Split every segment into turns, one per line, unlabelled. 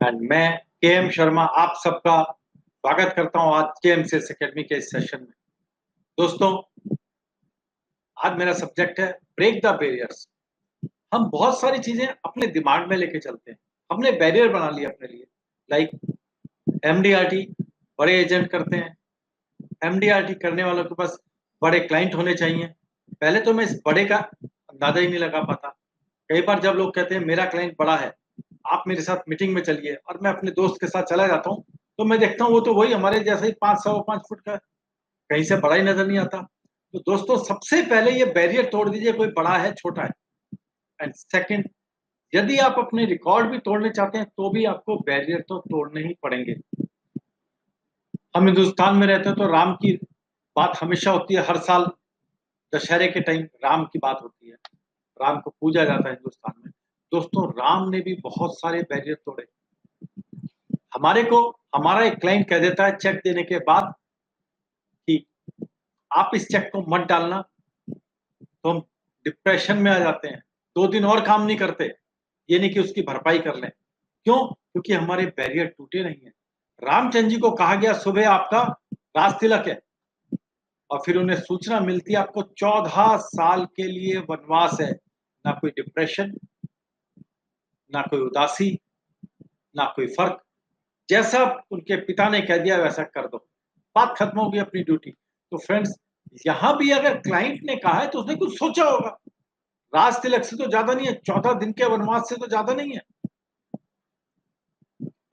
And मैं KM. Sharma आप सबका स्वागत करता हूं आज के एमसीएस एकेडमी के इस सेशन में। दोस्तों, आज मेरा सब्जेक्ट है ब्रेक द बैरियर्स। हम बहुत सारी चीजें अपने दिमाग में लेके चलते हैं, हमने बैरियर बना लिया अपने लिए। लाइक एमडीआरटी बड़े एजेंट करते हैं, एमडीआरटी करने वालों के पास बड़े क्लाइंट होने चाहिए। पहले तो मैं इस बड़े का अंदाजा ही नहीं लगा पाता। कई बार जब लोग कहते हैं मेरा क्लाइंट बड़ा है, आप मेरे साथ मीटिंग में चलिए, और मैं अपने दोस्त के साथ चला जाता हूँ तो मैं देखता हूँ वो तो वही हमारे जैसे ही 5 5 फुट का, कहीं से बड़ा ही नजर नहीं आता। तो दोस्तों, सबसे पहले ये बैरियर तोड़ दीजिए, कोई बड़ा है छोटा है। एंड सेकंड, यदि आप अपने रिकॉर्ड भी तोड़ने चाहते हैं तो भी आपको बैरियर तो तोड़ने ही पड़ेंगे। हम हिंदुस्तान में रहते हैं तो राम की बात हमेशा होती है। हर साल दशहरे के टाइम राम की बात होती है, राम को पूजा जाता है हिंदुस्तान में। दोस्तों, राम ने भी बहुत सारे बैरियर तोड़े। हमारे को हमारा एक क्लाइंट कह देता है चेक देने के बाद कि आप इस चेक को मत डालना, तो हम डिप्रेशन में आ जाते हैं, 2 दिन और काम नहीं करते, ये नहीं कि उसकी भरपाई कर लें। क्यों? क्योंकि हमारे बैरियर टूटे नहीं है। रामचंद्र जी को कहा गया सुबह आपका राज तिलक है, और फिर उन्हें सूचना मिलती है आपको 14 साल के लिए वनवास है। ना कोई डिप्रेशन, ना कोई उदासी, ना कोई फर्क। जैसा उनके पिता ने कह दिया वैसा कर दो, बात खत्म होगी, अपनी ड्यूटी। तो फ्रेंड्स, यहां भी अगर क्लाइंट ने कहा है तो उसने कुछ सोचा होगा। राज तिलक से तो ज्यादा नहीं है, 14 दिन के वनवास से तो ज्यादा नहीं है।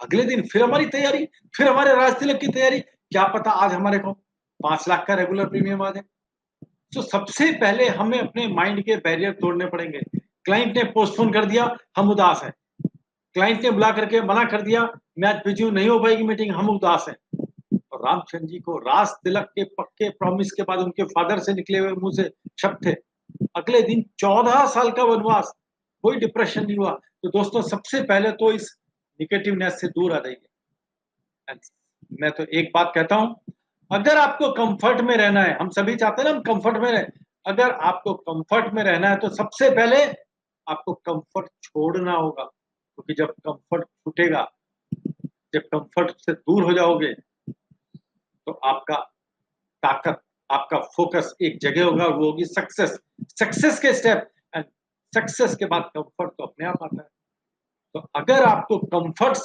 अगले दिन फिर हमारी तैयारी, फिर हमारे राज तिलक की तैयारी। क्या पता आज हमारे को 5 लाख का रेगुलर प्रीमियम आ जाए। तो सबसे पहले हमें अपने माइंड के बैरियर तोड़ने पड़ेंगे। क्लाइंट ने पोस्टपोन कर दिया, हम उदास हैं। क्लाइंट ने बुला करके मना कर दिया, मैं आज बिजी हूं, नहीं हो पाएगी मीटिंग, हम उदास हैं। और रामचंद्र जी को राज तिलक के पक्के प्रॉमिस के बाद उनके फादर से निकले हुए मुंह से शब्द थे, अगले दिन 14 साल का वनवास, कोई डिप्रेशन नहीं हुआ। तो दोस्तों, सबसे पहले तो इस निगेटिवनेस से दूर आ जाइए। मैं तो एक बात कहता हूं, अगर आपको कंफर्ट में रहना है, हम सभी चाहते हैं ना हम कंफर्ट में रहे, अगर आपको कंफर्ट में रहना है तो सबसे पहले आपको कंफर्ट छोड़ना होगा। क्योंकि जब कंफर्ट छूटेगा, जब कंफर्ट से दूर हो जाओगे, तो आपका ताकत, आपका फोकस एक जगह होगा, वो होगी सक्सेस। सक्सेस के स्टेप, एंड सक्सेस के बाद कंफर्ट तो अपने आप आता है। तो अगर आपको कंफर्ट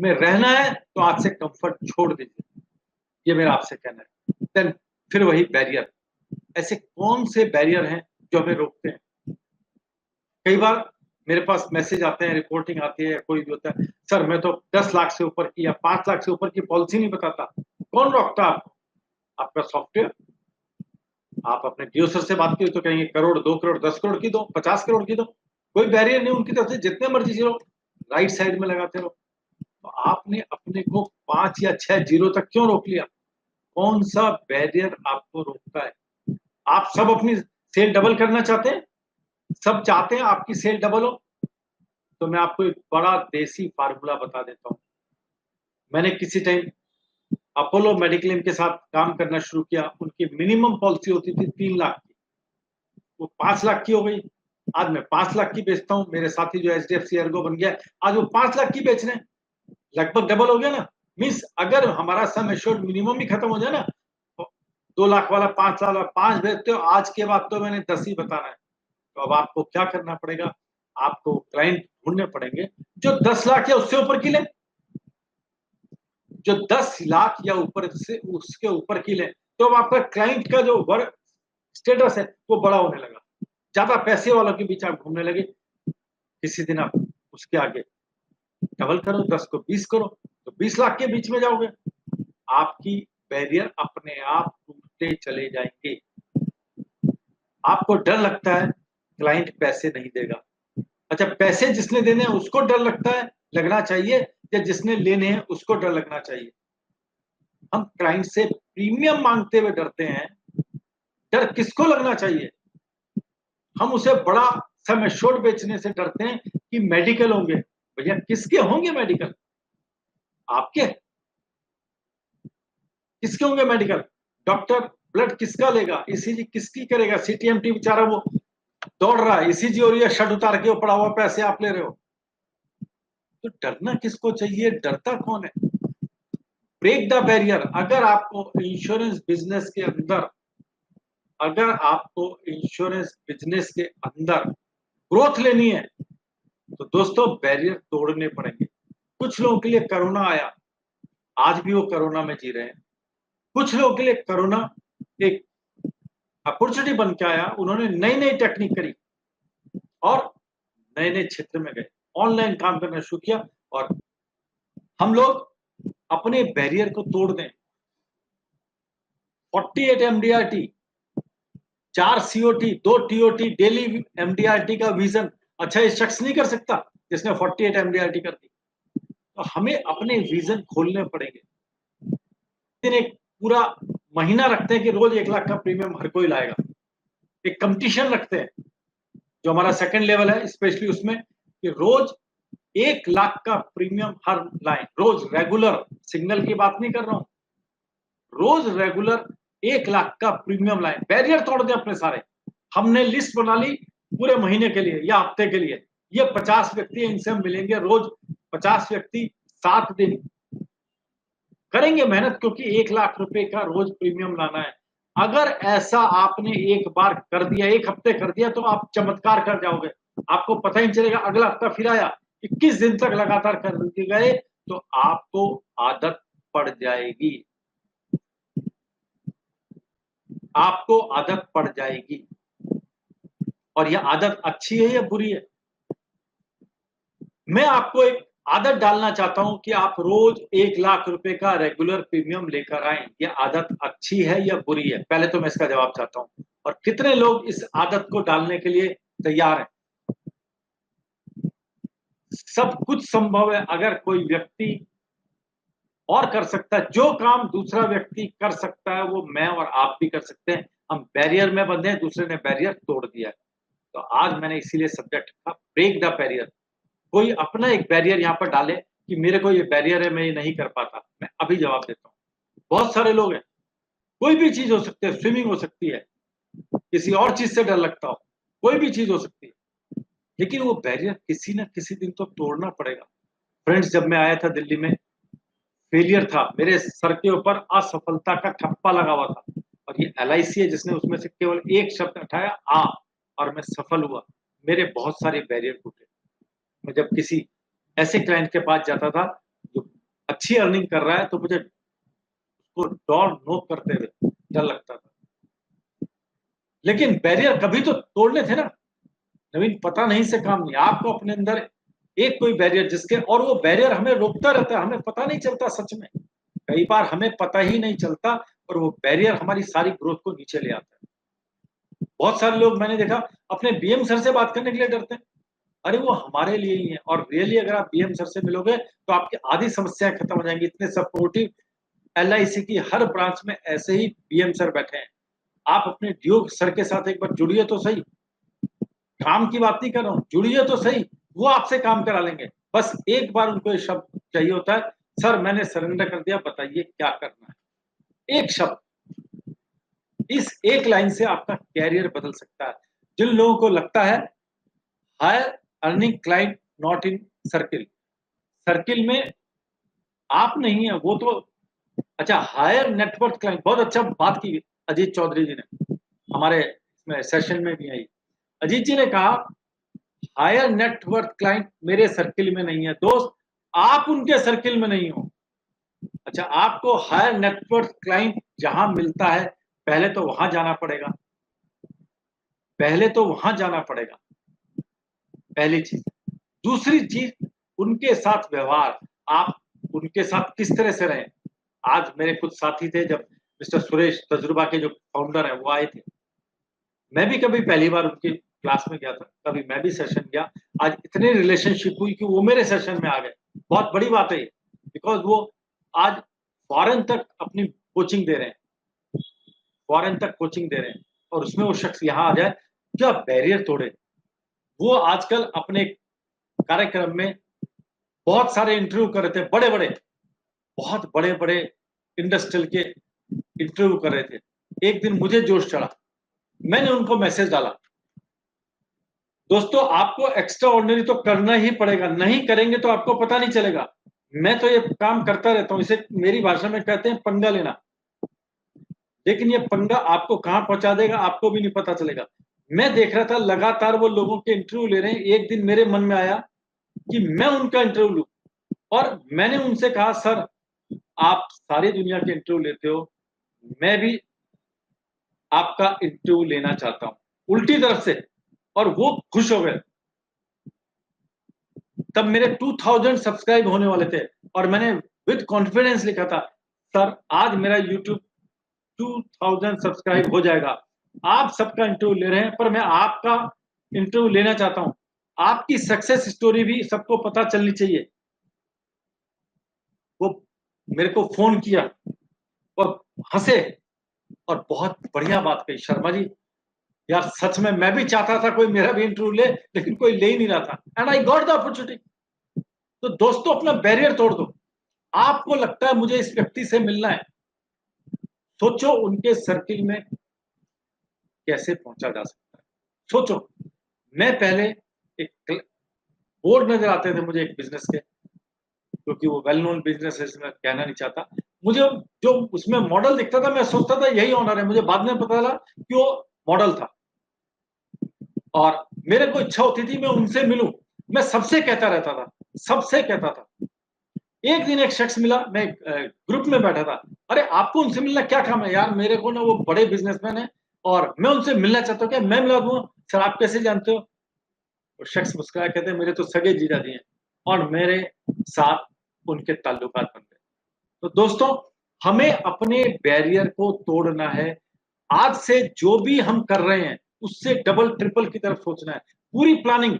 में रहना है तो आज से कंफर्ट छोड़ दीजिए, ये मेरा आपसे कहना है। देन फिर वही बैरियर। ऐसे कौन से बैरियर हैं जो हमें रोकते हैं? कई बार मेरे पास मैसेज आते हैं, रिपोर्टिंग आती है, कोई भी होता है, सर मैं तो 10 लाख से ऊपर की या 5 लाख से ऊपर की पॉलिसी नहीं बताता। कौन रोकता आपको? आपका सॉफ्टवेयर। आप अपने डीओ सर से बात की तो कहेंगे करोड़, 2 करोड़, 10 करोड़ की दो, 50 करोड़ की दो। कोई बैरियर नहीं उनकी तरफ से, जितने मर्जी जीरो राइट साइड में लगाते रहो। तो आपने अपने को 5 या 6 जीरो तक क्यों रोक लिया? कौन सा बैरियर आपको रोकता है? आप सब अपनी सेल डबल करना चाहते हैं, सब चाहते हैं आपकी सेल डबल हो। तो मैं आपको एक बड़ा देसी फार्मूला बता देता हूं। मैंने किसी टाइम अपोलो मेडिक्लेम के साथ काम करना शुरू किया। उनकी मिनिमम पॉलिसी होती थी 3 लाख की, वो 5 लाख की हो गई। आज मैं 5 लाख की बेचता हूँ। मेरे साथी जो एचडीएफसी एर्गो बन गया, आज वो 5 लाख की बेच रहे हैं। लगभग डबल हो गया ना। मीन्स अगर हमारा सम एश्योर्ड मिनिमम ही खत्म हो जाए ना, तो 2 लाख वाला 5 लाख वाला 5 बेचते हो, आज के बाद तो मैंने 10 ही बताना है। तो अब आपको क्या करना पड़ेगा? आपको क्लाइंट ढूंढने पड़ेंगे जो 10 लाख या उससे ऊपर की ले, जो 10 लाख या ऊपर से उसके ऊपर की ले। तो अब आपका क्लाइंट का जो वर्क स्टेटस है वो बड़ा होने लगा, ज्यादा पैसे वालों के बीच आप घूमने लगे। किसी दिन आप उसके आगे डबल करो, 10 को 20 करो, तो 20 लाख के बीच में जाओगे। आपकी बैरियर अपने आप टूटते चले जाएंगे। आपको डर लगता है क्लाइंट पैसे नहीं देगा। अच्छा, पैसे जिसने देने हैं उसको डर लगता है, लगना चाहिए, या जिसने लेने हैं उसको डर लगना चाहिए? हम क्लाइंट से प्रीमियम मांगते हुए डरते हैं। डर किसको लगना चाहिए? हम उसे बड़ा सम एश्योर्ड बेचने से डरते हैं कि मेडिकल होंगे। भैया, किसके होंगे मेडिकल? आपके? किसके होंगे मेडिकल? डॉक्टर ब्लड किसका लेगा? ईसीजी किसकी करेगा? सीटीएमटी बेचारा वो दौड़ रहा है, ईसीजी हो रही है, शर्ट उतार के वो पड़ा हुआ, पैसे आप ले रहे हो। तो डरना किसको चाहिए, डरता कौन है? Break the barrier. अगर आपको इंश्योरेंस बिजनेस के अंदर ग्रोथ लेनी है तो दोस्तों बैरियर तोड़ने पड़ेंगे। कुछ लोगों के लिए कोरोना आया, आज भी वो कोरोना में जी रहे हैं। कुछ लोगों के लिए कोरोना एक अपॉर्चुनिटी बन के आया, उन्होंने नई नई टेक्निक करी और नए नए क्षेत्र में गए, ऑनलाइन काम करना शुरू किया। और हम लोग अपने बैरियर को तोड़ दें। 48 MDRT, 4 COT, 2 TOT, daily MDRT का विजन अच्छा ये शख्स नहीं कर सकता जिसने 48 एमडीआरटी कर दी। तो हमें अपने विजन खोलने पड़ेंगे। दिन एक पूरा महीना रखते हैं कि रोज 1 लाख का प्रीमियम हर कोई लाएगा। एक कंपटीशन रखते हैं जो हमारा सेकंड लेवल है, स्पेशली उसमें कि रोज 1 लाख का प्रीमियम हर लाएं। रोज रेगुलर, सिग्नल की बात नहीं कर रहा हूं, रोज रेगुलर 1 लाख का प्रीमियम लाएं। बैरियर तोड़ दें अपने सारे। हमने लिस्ट बना ली पूरे महीने के लिए या हफ्ते के लिए, ये 50 व्यक्ति इनसे हम मिलेंगे रोज। 50 व्यक्ति 7 दिन करेंगे मेहनत, क्योंकि 1 लाख रुपए का रोज प्रीमियम लाना है। अगर ऐसा आपने एक बार कर दिया, 1 हफ्ते कर दिया, तो आप चमत्कार कर जाओगे। आपको पता ही नहीं चलेगा। अगला हफ्ता फिर आया, 21 दिन तक लगातार करते गए तो आपको आदत पड़ जाएगी। आपको आदत पड़ जाएगी। और यह आदत अच्छी है या बुरी है? मैं आपको एक आदत डालना चाहता हूं कि आप रोज 1 लाख रुपए का रेगुलर प्रीमियम लेकर आएं। यह आदत अच्छी है या बुरी है? पहले तो मैं इसका जवाब चाहता हूं। और कितने लोग इस आदत को डालने के लिए तैयार हैं? सब कुछ संभव है अगर कोई व्यक्ति और कर सकता है। जो काम दूसरा व्यक्ति कर सकता है वो मैं और आप भी कर सकते हैं। हम बैरियर में बंधे हैं, दूसरे ने बैरियर तोड़ दिया है। तो आज मैंने इसीलिए सब्जेक्ट रखा ब्रेक द बैरियर। कोई अपना एक बैरियर यहाँ पर डाले कि मेरे को ये बैरियर है, मैं ये नहीं कर पाता। मैं अभी जवाब देता हूँ। बहुत सारे लोग हैं, कोई भी चीज हो सकती है, स्विमिंग हो सकती है, किसी और चीज से डर लगता हो, कोई भी चीज हो सकती है, लेकिन वो बैरियर किसी ना किसी दिन तो तोड़ना पड़ेगा। फ्रेंड्स, जब मैं आया था दिल्ली में, फेलियर था मेरे सर के ऊपर, असफलता का ठप्पा लगा हुआ था। और ये एलआईसी है जिसने उसमें से केवल एक शब्द हटाया, आ, और मैं सफल हुआ। मेरे बहुत सारे बैरियर टूटे। मैं जब किसी ऐसे क्लाइंट के पास जाता था जो अच्छी अर्निंग कर रहा है, तो मुझे उसको डोर नोक करते हुए डर लगता था। लेकिन बैरियर कभी तो तोड़ने थे ना नवीन। पता नहीं से काम नहीं। आपको अपने अंदर एक कोई बैरियर जिसके, और वो बैरियर हमें रोकता रहता है, हमें पता नहीं चलता। सच में कई बार हमें पता ही नहीं चलता और वो बैरियर हमारी सारी ग्रोथ को नीचे ले आता है। बहुत सारे लोग मैंने देखा अपने बीएम सर से बात करने के लिए डरते हैं। अरे वो हमारे लिए ही है। और रियली अगर आप बीएम सर से मिलोगे तो आपकी आधी समस्याएं खत्म हो जाएंगी। इतने सपोर्टिव एलआईसी की हर ब्रांच में ऐसे ही बीएम सर बैठे हैं। आप अपने डीओ सर के साथ एक बार जुड़िए तो सही। काम की बात नहीं कर रहा हूं, जुड़िए तो सही। वो आपसे काम करा लेंगे। बस एक बार उनको ये शब्द चाहिए होता है, सर मैंने सरेंडर कर दिया, बताइए क्या करना है। एक शब्द, इस एक लाइन से आपका कैरियर बदल सकता है। जिन लोगों को लगता है higher earning client not in circle, circle में आप नहीं है वो तो अच्छा। हायर नेटवर्क क्लाइंट, बहुत अच्छा बात की अजीत चौधरी जी ने हमारे इसमें सेशन में भी आई। अजीत जी ने कहा हायर नेटवर्थ क्लाइंट मेरे सर्किल में नहीं है। दोस्त, आप उनके सर्किल में नहीं हो। अच्छा, आपको हायर नेटवर्थ क्लाइंट जहां मिलता है पहले तो वहां जाना पड़ेगा। पहले तो वहां जाना पड़ेगा, पहली चीज। दूसरी चीज, उनके साथ व्यवहार। आप उनके साथ किस तरह से रहें। आज मेरे कुछ साथी थे, जब मिस्टर सुरेश तजुर्बा के जो फाउंडर है वो आए थे, मैं भी कभी पहली बार उनकी क्लास में गया था, कभी मैं भी सेशन गया। आज इतने रिलेशनशिप हुई कि वो मेरे सेशन में आ गए। बहुत बड़ी बात है ये, बिकॉज वो आज फॉरेन तक अपनी कोचिंग दे रहे हैं, फॉरेन तक कोचिंग दे रहे हैं। और उसमें वो शख्स यहाँ आ जाए, क्या बैरियर तोड़े। वो आजकल अपने कार्यक्रम में बहुत सारे इंटरव्यू कर रहे थे, बड़े बड़े, बहुत बड़े बड़े इंडस्ट्रियल के इंटरव्यू कर रहे थे। एक दिन मुझे जोश चढ़ा, मैंने उनको मैसेज डाला, दोस्तों आपको एक्स्ट्रा ऑर्डिनरी तो करना ही पड़ेगा, नहीं करेंगे तो आपको पता नहीं चलेगा। मैं तो ये काम करता रहता हूँ, इसे मेरी भाषा में कहते हैं पंगा लेना। लेकिन ये पंगा आपको कहाँ पहुँचा देगा, आपको भी नहीं पता चलेगा। मैं देख रहा था लगातार वो लोगों के इंटरव्यू ले रहे हैं, एक दिन मेरे मन में आया कि मैं उनका इंटरव्यू लूँ और मैंने उनसे कहा, "सर, आप सारी दुनिया के इंटरव्यू लेते हो, मैं भी आपका इंटरव्यू लेना चाहता हूँ।" उल्टी तरफ से, और वो खुश हो गए। तब मेरे 2000 सब्सक्राइब होने वाले थे और मैंने विद कॉन्फिडेंस लिखा था, "सर, आज मेरा यूट्यूब 2000 सब्सक्राइब हो जाएगा। आप सबका इंटरव्यू ले रहे हैं, पर मैं आपका इंटरव्यू लेना चाहता हूँ। आपकी सक्सेस स्टोरी भी सबको पता चलनी चाहिए।" वो मेरे को फ़ोन किया और हँसे और बहुत बढ़िया बात कही, "शर्मा जी, यार सच में मैं भी चाहता था कोई मेरा भी इंटरव्यू ले, लेकिन कोई ले ही नहीं रहा था, and I got the opportunity." तो दोस्तों अपना बैरियर तोड़ दो। आपको लगता है मुझे इस व्यक्ति से मिलना है, सोचो उनके सर्किल में कैसे पहुँचा जा सकता है। सोचो, मैं पहले एक बोर्ड नज़र आते थे मुझे एक बिज़नेस के, क्योंकि वो वेल नोन बिज़नेस है, इसमें कहना नहीं चाहता। मुझे जो उसमें मॉडल दिखता था, मैं सोचता था यही ओनर है, मुझे बाद में पता चला कि वो मॉडल था और मेरे को इच्छा होती थी मैं उनसे मिलूँ। मैं सबसे कहता रहता था, सबसे कहता था। एक दिन एक शख्स मिला, मैं ग्रुप में बैठा था। "अरे! आपको उनसे मिलना क्या काम है यार? मेरे को ना वो बड़े बिज़नेसमैन हैं और मैं उनसे मिलना चाहता हूँ, क्या मैं मिला दूँगा?" "सर आप कैसे जानते हो?" वो शख्स मुस्कुराया, कहते हैं, "मेरे तो सगे जीजाजी हैं और मेरे साथ उनके ताल्लुकात बन गए।" तो दोस्तों, हमें अपने बैरियर को तोड़ना है। आज से जो भी हम कर रहे हैं, उससे डबल ट्रिपल की तरफ सोचना है। पूरी प्लानिंग,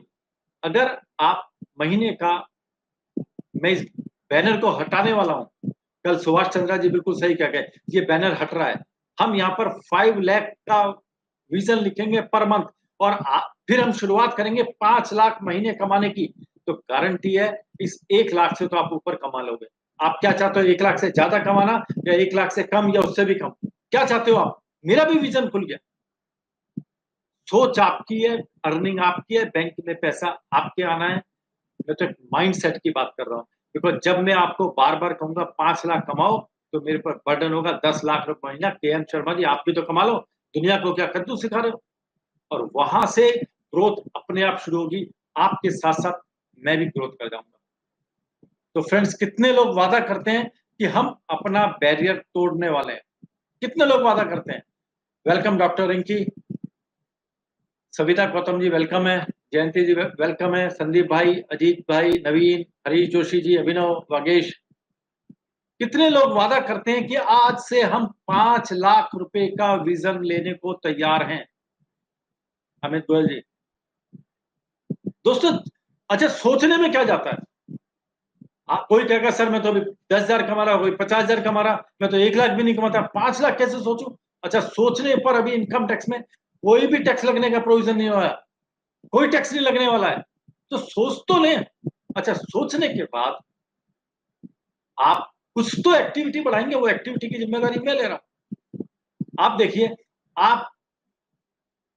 अगर आप महीने का, मैं इस बैनर को हटाने वाला हूँ। कल सुभाष चंद्रा जी बिल्कुल सही कह गए, ये बैनर हट रहा है। हम यहाँ पर 5 लाख का विज़न लिखेंगे पर मंथ और फिर हम शुरुआत करेंगे 5 लाख महीने कमाने की। तो गारंटी है इस 1 लाख से तो आप ऊपर कमा लोगे। आप क्या चाहते हो, 1 लाख से ज़्यादा कमाना या 1 लाख से कम या उससे भी कम? क्या चाहते हो आप? मेरा भी विज़न खुल गया। सोच आपकी है, अर्निंग आपकी है, बैंक में पैसा आपके आना है। मैं तो एक माइंडसेट की बात कर रहा हूँ। बिकॉज़ जब मैं आपको बार-बार कहूँगा 5 लाख कमाओ, तो मेरे पर बर्डन होगा 10 लाख रुपए महीना। केएम शर्मा जी आप भी तो कमा लो, दुनिया को क्या कद्दू सिखा रहे हो? और वहाँ से ग्रोथ अपने आप शुरू होगी। आपके साथ-साथ मैं भी ग्रोथ कर जाऊँगा। तो फ्रेंड्स, कितने लोग वादा करते हैं कि हम अपना बैरियर तोड़ने वाले हैं? कितने लोग वादा करते हैं? Welcome doctor Rinki, Savita Gautam ji welcome है, जयंती जी वेलकम है, संदीप भाई, अजीत भाई, नवीन, हरीश जोशी जी, अभिनव, वागेश। कितने लोग वादा करते हैं कि आज से हम 5 लाख रुपए का विज़न लेने को तैयार हैं? अमित गोयल जी। दोस्तों, अच्छा सोचने में क्या जाता है? कोई कहेगा सर मैं तो अभी 10,000 कमा रहा हूँ, कोई 50,000 कमा रहा, मैं तो 1 लाख भी नहीं कमाता, 5 लाख कैसे सोचूँ? अच्छा, सोचने पर अभी इनकम टैक्स में कोई भी टैक्स लगने का प्रोविज़न नहीं हुआ है। कोई टैक्स नहीं लगने वाला है। तो सोच तो लें। अच्छा, सोचने के बाद आप कुछ तो एक्टिविटी बढ़ाएँगे, वो एक्टिविटी की ज़िम्मेदारी मैं ले रहा हूँ। आप देखिए, आप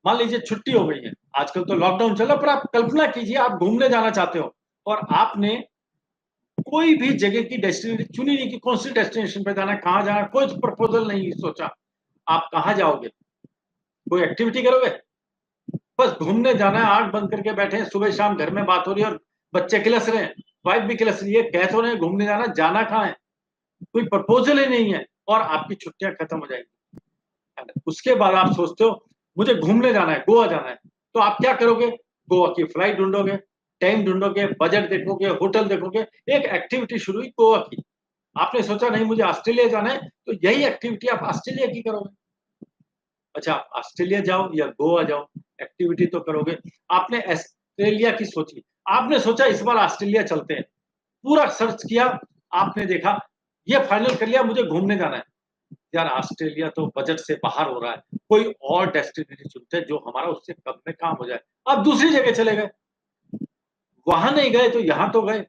मान लीजिए छुट्टी हो गई है, आजकल तो लॉकडाउन चल रहा है, पर आप कल्पना कीजिए आप घूमने जाना चाहते हो और आपने कोई भी जगह की डेस्टिनेशन चुनी नहीं कि कौन-सी डेस्टिनेशन पे जाना है, कहाँ जाना है, कोई प्रपोज़ल नहीं सोचा। आप कहाँ जाओगे? कोई एक्टिविटी करोगे? बस घूमने जाना है, आँख बंद करके बैठे हैं, सुबह-शाम घर में बात हो रही है और बच्चे किलस रहे हैं, वाइफ़ भी किलस रही है, कह तो रहे हैं घूमने जाना कहाँ है? कोई प्रपोज़ल ही नहीं है और आपकी छुट्टियाँ खत्म हो जाएँगी। उसके बाद आप सोचते हो मुझे घूमने जाना है, गोवा जाना है, तो आप क्या करोगे? गोवा की फ्लाइट ढूँढोगे, टाइम ढूँढोगे, बजट देखोगे, होटल देखोगे, एक एक्टिविटी शुरू हुई गोवा की। आपने सोचा नहीं मुझे ऑस्ट्रेलिया जाना है, तो यही एक्टिविटी आप ऑस्ट्रेलिया की करोगे। अच्छा, आप ऑस्ट्रेलिया जाओ या गोवा जाओ, एक्टिविटी तो करोगे। आपने ऑस्ट्रेलिया की सोची, आपने सोचा इस बार ऑस्ट्रेलिया चलते हैं। पूरा सर्च किया, आपने देखा, ये फाइनल कर लिया मुझे घूमने जाना है। यार ऑस्ट्रेलिया तो बजट से बाहर हो रहा है, कोई और डेस्टिनेशन चुनते हैं जो हमारा उससे कम में काम हो जाए। अब दूसरी जगह चले गए, वहाँ नहीं गए तो यहाँ तो गए।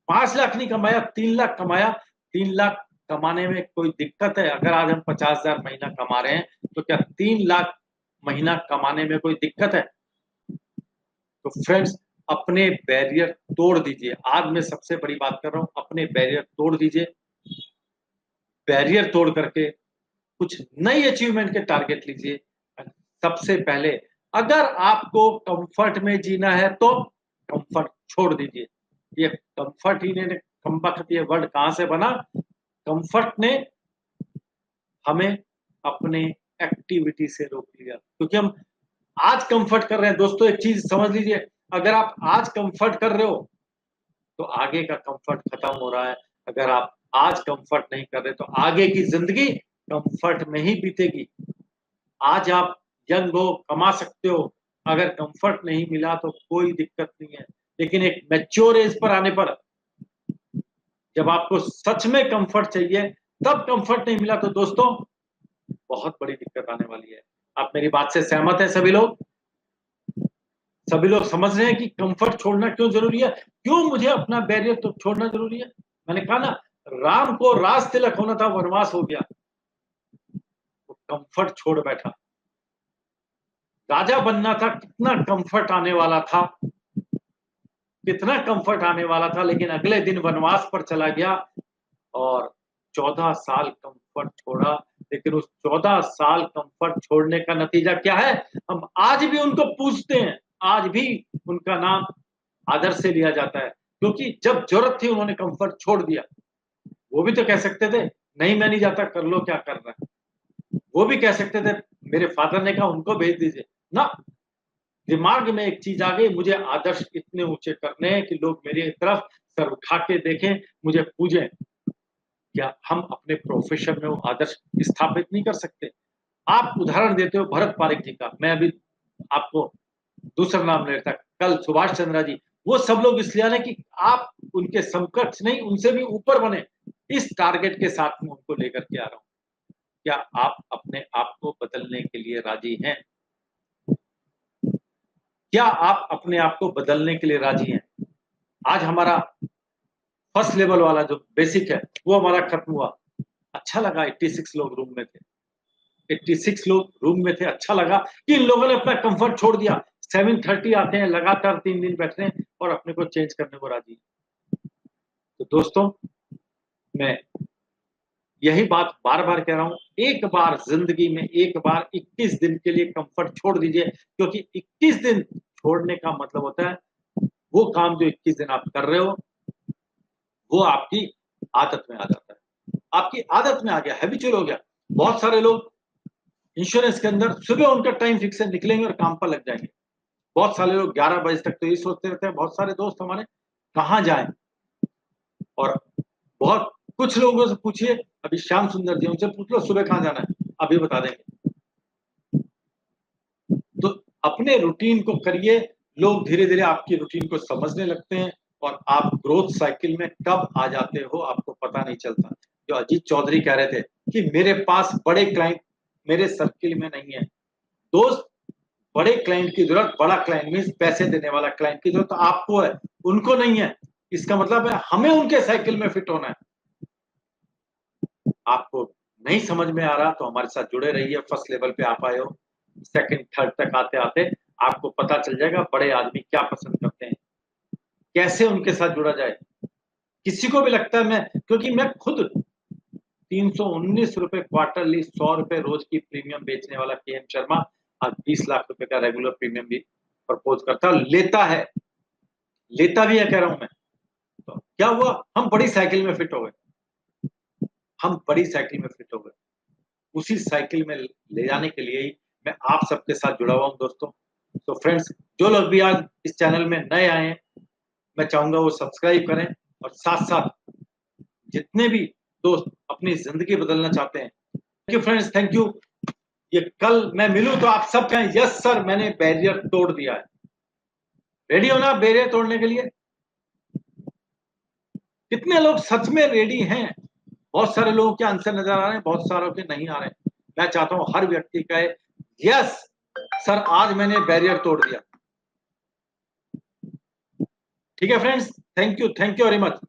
5 लाख नहीं कमाया, 3 लाख कमाया, 3 लाख कमाने में कोई दिक्कत है? अगर आज हम 50,000 महीना कमा रहे हैं, तो क्या 3 लाख महीना कमाने में कोई दिक्कत है? तो फ्रेंड्स, अपने बैरियर तोड़ दीजिए। आज मैं सबसे बड़ी बात कर रहा हूँ, अपने बैरियर तोड़ दीजिए। बैरियर तोड़ करके कुछ नई अचीवमेंट के टारगेट लीजिए। सबसे पहले अगर आपको कंफर्ट में जीना है तो कंफर्ट छोड़ दीजिए। ये कंफर्ट ही ने कमबख्त ये वर्ड कहाँ से बना? कंफर्ट ने हमें अपने एक्टिविटी से रोक लिया, क्योंकि हम आज कंफर्ट कर रहे हैं। दोस्तों, एक चीज समझ लीजिए, अगर आप आज कंफर्ट कर रहे हो तो आगे का कंफर्ट खत्म हो रहा है। अगर आप आज कंफर्ट नहीं कर रहे तो आगे की जिंदगी कंफर्ट में ही बीतेगी। आज आप यंग हो, कमा सकते हो, अगर कंफर्ट नहीं मिला तो कोई दिक्कत नहीं है। लेकिन एक मैच्योर एज पर आने पर, जब आपको सच में कंफर्ट चाहिए, तब कंफर्ट नहीं मिला तो दोस्तों बहुत बड़ी दिक्कत आने वाली है। आप मेरी बात से सहमत हैं सभी लोग? सभी लोग समझ रहे हैं कि कंफर्ट छोड़ना क्यों जरूरी है? क्यों मुझे अपना बैरियर तो छोड़ना जरूरी है? मैंने कहा ना, राम को राज तिलक होना था, वनवास हो गया, वो कंफर्ट छोड़ बैठा। राजा बनना था, कितना कंफर्ट आने वाला था, कितना कंफर्ट आने वाला था, लेकिन अगले दिन वनवास पर चला गया और 14 साल कंफर्ट छोड़ा। लेकिन उस 14 साल कंफर्ट छोड़ने का नतीजा क्या है? हम आज भी उनको पूछते हैं, आज भी उनका नाम आदर से लिया जाता है, क्योंकि जब जरूरत थी उन्होंने कंफर्ट छोड़ दिया। वो भी तो कह सकते थे, नहीं मैं नहीं जाता, कर लो क्या करना है। वो भी कह सकते थे, मेरे फादर ने कहा उनको भेज दीजिए ना। दिमाग में एक चीज आ गई, मुझे आदर्श इतने ऊंचे करने हैं कि लोग मेरी तरफ सर उठा के देखें, मुझे पूजें। क्या हम अपने प्रोफेशन में वो आदर्श स्थापित नहीं कर सकते? आप उदाहरण देते हो भरत पारिक जी का, मैं अभी आपको दूसरा नाम ले लेता, कल सुभाष चंद्र जी। वो सब लोग इसलिए आने कि आप उनके समकक्ष नहीं, उनसे भी ऊपर बने। इस टारगेट के साथ में उनको लेकर के आ रहा हूं। क्या आप अपने आप को बदलने के लिए राजी हैं? क्या आप अपने आप को बदलने के लिए राजी हैं? आज हमारा फर्स्ट लेवल वाला जो बेसिक है वो हमारा खत्म हुआ। अच्छा लगा, 86 लोग रूम में थे। 86 लोग रूम में थे, अच्छा लगा कि इन लोगों ने अपना कंफर्ट छोड़ दिया। 7:30 आते हैं, लगातार 3 दिन बैठते हैं और अपने को चेंज करने को राजी। तो दोस्तों, मैं यही बात बार-बार कह रहा हूँ, एक बार जिंदगी में, एक बार 21 दिन के लिए कंफर्ट छोड़ दीजिए, क्योंकि 21 दिन छोड़ने का मतलब होता है वो काम जो 21 दिन आप कर रहे हो, वो आपकी आदत में आ जाता है। आपकी आदत में आ गया, हैबिचुअल हो गया। बहुत सारे लोग इंश्योरेंस के अंदर सुबह उनका टाइम फिक्स है, निकलेंगे और काम पर लग जाएंगे। बहुत सारे लोग 11 बजे तक तो ये सोचते रहते हैं। बहुत सारे दोस्त हमारे कहाँ जाएं, और बहुत कुछ लोगों से पूछिए, अभी श्याम सुंदर जी, उनसे पूछ लो सुबह कहाँ जाना है, अभी बता देंगे। तो अपने रूटीन को करिए, लोग धीरे धीरे आपकी रूटीन को समझने लगते हैं और आप ग्रोथ साइकिल में कब आ जाते हो आपको पता नहीं चलता। जो अजीत चौधरी कह रहे थे कि मेरे पास बड़े क्लाइंट मेरे सर्किल में नहीं है। दोस्त, बड़े क्लाइंट की जरूरत, बड़ा क्लाइंट मीन्स पैसे देने वाला क्लाइंट की जरूरत आपको है, उनको नहीं है। इसका मतलब है हमें उनके साइकिल में फिट होना है। आपको नहीं समझ में आ रहा तो हमारे साथ जुड़े रहिए। फर्स्ट लेवल पे आप आए हो, सेकंड थर्ड तक आते आते आपको पता चल जाएगा बड़े आदमी क्या पसंद करते हैं, कैसे उनके साथ जुड़ा जाए। किसी को भी लगता है, मैं क्योंकि मैं खुद 319 रुपए क्वार्टरली, 100 रुपए रोज की प्रीमियम बेचने वाला के एम शर्मा आज 20 लाख रुपए का रेगुलर प्रीमियम भी प्रपोज करता लेता है, लेता भी है कह रहा हूं मैं। तो क्या हुआ, हम बड़ी साइकिल में फिट हो गए। हम बड़ी साइकिल में फिट हो गए। उसी साइकिल में ले जाने के लिए ही मैं आप सबके साथ जुड़ा हुआ हूँ दोस्तों। तो फ्रेंड्स, जो लोग भी आज इस चैनल में नए आए हैं, मैं चाहूंगा वो सब्सक्राइब करें, और साथ साथ जितने भी दोस्त अपनी जिंदगी बदलना चाहते हैं, thank you friends, thank you. ये कल मैं मिलूं तो आप सब कहें यस सर, मैंने बैरियर तोड़ दिया है। रेडी हो ना बैरियर तोड़ने के लिए? कितने लोग सच में रेडी हैं? बहुत सारे लोगों के आंसर नजर आ रहे हैं, बहुत सारों के नहीं आ रहे हैं। मैं चाहता हूं हर व्यक्ति कहे यस सर, आज मैंने बैरियर तोड़ दिया। ठीक है friends, thank you very much.